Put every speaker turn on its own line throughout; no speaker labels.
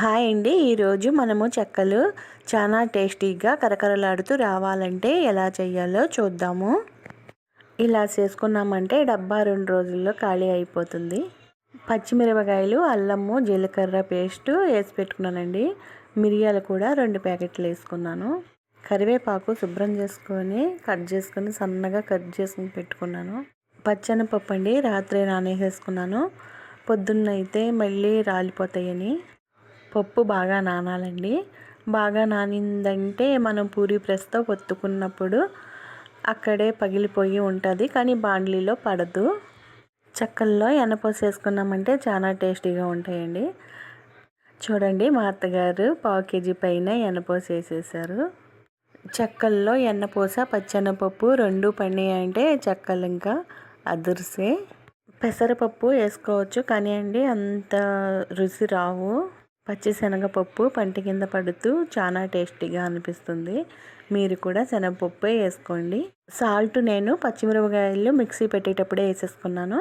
Hi అండి. ఈరోజు మనము చెక్కలు చాలా టేస్టీగా కరకరలాడుతూ రావాలంటే ఎలా చేయాలో చూద్దాము. ఇలా చేసుకున్నామంటే డబ్బా 2 రోజుల్లో ఖాళీ అయిపోతుంది. పచ్చిమిరపకాయలు, అల్లము, జీలకర్ర పేస్టు వేసి పెట్టుకున్నానండి. మిరియాలు కూడా 2 ప్యాకెట్లు వేసుకున్నాను. కరివేపాకు శుభ్రం చేసుకొని సన్నగా కట్ చేసుకుని పెట్టుకున్నాను. పచ్చెనపప్పు అండి, రాత్రి నానేసేసుకున్నాను. పొద్దున్నైతే మళ్ళీ రాలిపోతాయని పప్పు బాగా నానాలండి. బాగా నానిందంటే మనం పూరీ ప్రెస్తో పొత్తుకున్నప్పుడు అక్కడే పగిలిపోయి ఉంటుంది, కానీ బాండ్లీలో పడదు. చెక్కల్లో ఎనపోసేసుకున్నామంటే చాలా టేస్టీగా ఉంటాయండి. చూడండి, మా అత్తగారు 1/2 కేజీ పైన ఎనపోసేసేసారు. చెక్కల్లో ఎన్నపూస, పచ్చెనపప్పు 2 పండినాయంటే చెక్కలు ఇంకా అదుర్సే. పెసరపప్పు వేసుకోవచ్చు, కానీ అండి అంత రుచి రావు. పచ్చిశనగపప్పు పంటి కింద పడుతూ చాలా టేస్టీగా అనిపిస్తుంది. మీరు కూడా శనగపప్పు వేసుకోండి. సాల్ట్ నేను పచ్చిమిరపకాయలు మిక్సీ పెట్టేటప్పుడే వేసేసుకున్నాను.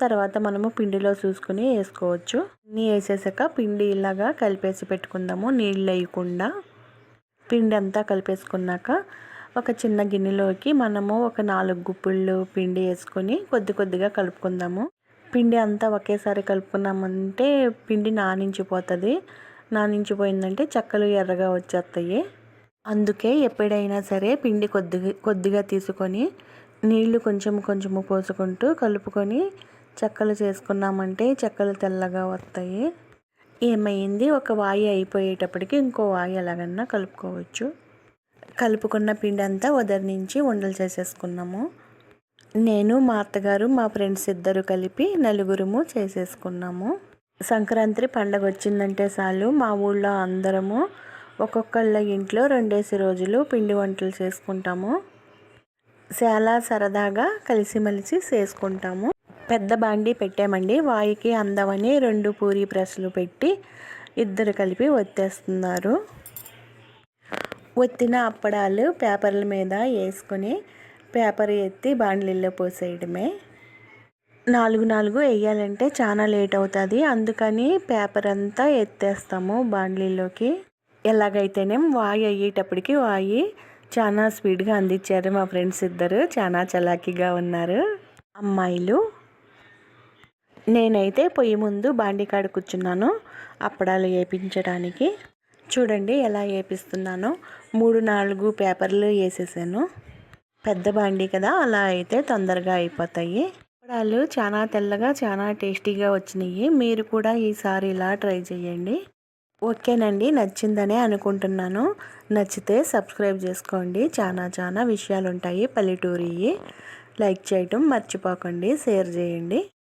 తర్వాత మనము పిండిలో చూసుకుని వేసుకోవచ్చు. అన్నీ వేసేసాక పిండి ఇలాగా కలిపేసి పెట్టుకుందాము, నీళ్ళు వేయకుండా. పిండి అంతా కలిపేసుకున్నాక ఒక చిన్న గిన్నెలోకి మనము ఒక 4 గుప్పిళ్ళు పిండి వేసుకొని కొద్దిగా కలుపుకుందాము. పిండి అంతా ఒకేసారి కలుపుకున్నామంటే పిండి నానించిపోయిందంటే చెక్కలు ఎర్రగా వచ్చేస్తాయి. అందుకే ఎప్పుడైనా సరే పిండి కొద్దిగా తీసుకొని నీళ్లు కొంచెము పోసుకుంటూ కలుపుకొని చెక్కలు చేసుకున్నామంటే చెక్కలు తెల్లగా వస్తాయి. ఏమైంది, ఒక వాయి అయిపోయేటప్పటికి ఇంకో వాయి ఎలాగన్నా కలుపుకోవచ్చు. కలుపుకున్న పిండి అంతా ఉదర్నించి ఉండలు చేసేసుకున్నాము. నేను, మా అత్తగారు, మా ఫ్రెండ్స్ ఇద్దరు కలిపి 4 చేసేసుకున్నాము. సంక్రాంతి పండగ వచ్చిందంటే చాలు మా ఊళ్ళో అందరము ఒక్కొక్కళ్ళ ఇంట్లో 2 రోజులు పిండి వంటలు చేసుకుంటాము. చాలా సరదాగా కలిసిమెలిసి చేసుకుంటాము. పెద్ద బాండీ పెట్టామండి. వాయికి అందమని 2 పూరీ ప్రెస్లు పెట్టి ఇద్దరు కలిపి ఒత్తేస్తున్నారు. ఒత్తిన అప్పడాలు పేపర్ల మీద వేసుకొని పేపర్ ఎత్తి బాండ్లీలో పోసేయడమే. 4 వేయాలంటే చాలా లేట్ అవుతుంది, అందుకని పేపర్ అంతా ఎత్తేస్తాము బాండ్లీలోకి. ఎలాగైతేనే వాయి అయ్యేటప్పటికి వాయి చాలా స్పీడ్గా అందించారు మా ఫ్రెండ్స్ ఇద్దరు. చాలా చలాకీగా ఉన్నారు అమ్మాయిలు. నేనైతే పొయ్యి ముందు బాండీ కాడ కూర్చున్నాను అప్పడాలు వేయించడానికి. చూడండి ఎలా వేపిస్తున్నానో. 3-4 పేపర్లు వేసేసాను. పెద్ద బాండీ కదా, అలా అయితే తొందరగా అయిపోతాయి. అప్పడాలు చాలా తెల్లగా చాలా టేస్టీగా వచ్చినాయి. మీరు కూడా ఈసారి ఇలా ట్రై చేయండి. ఓకేనండి, నచ్చిందనే అనుకుంటున్నాను. నచ్చితే సబ్స్క్రైబ్ చేసుకోండి. చాలా విషయాలు ఉంటాయి పల్లెటూరి. లైక్ చేయటం మర్చిపోకండి, షేర్ చేయండి.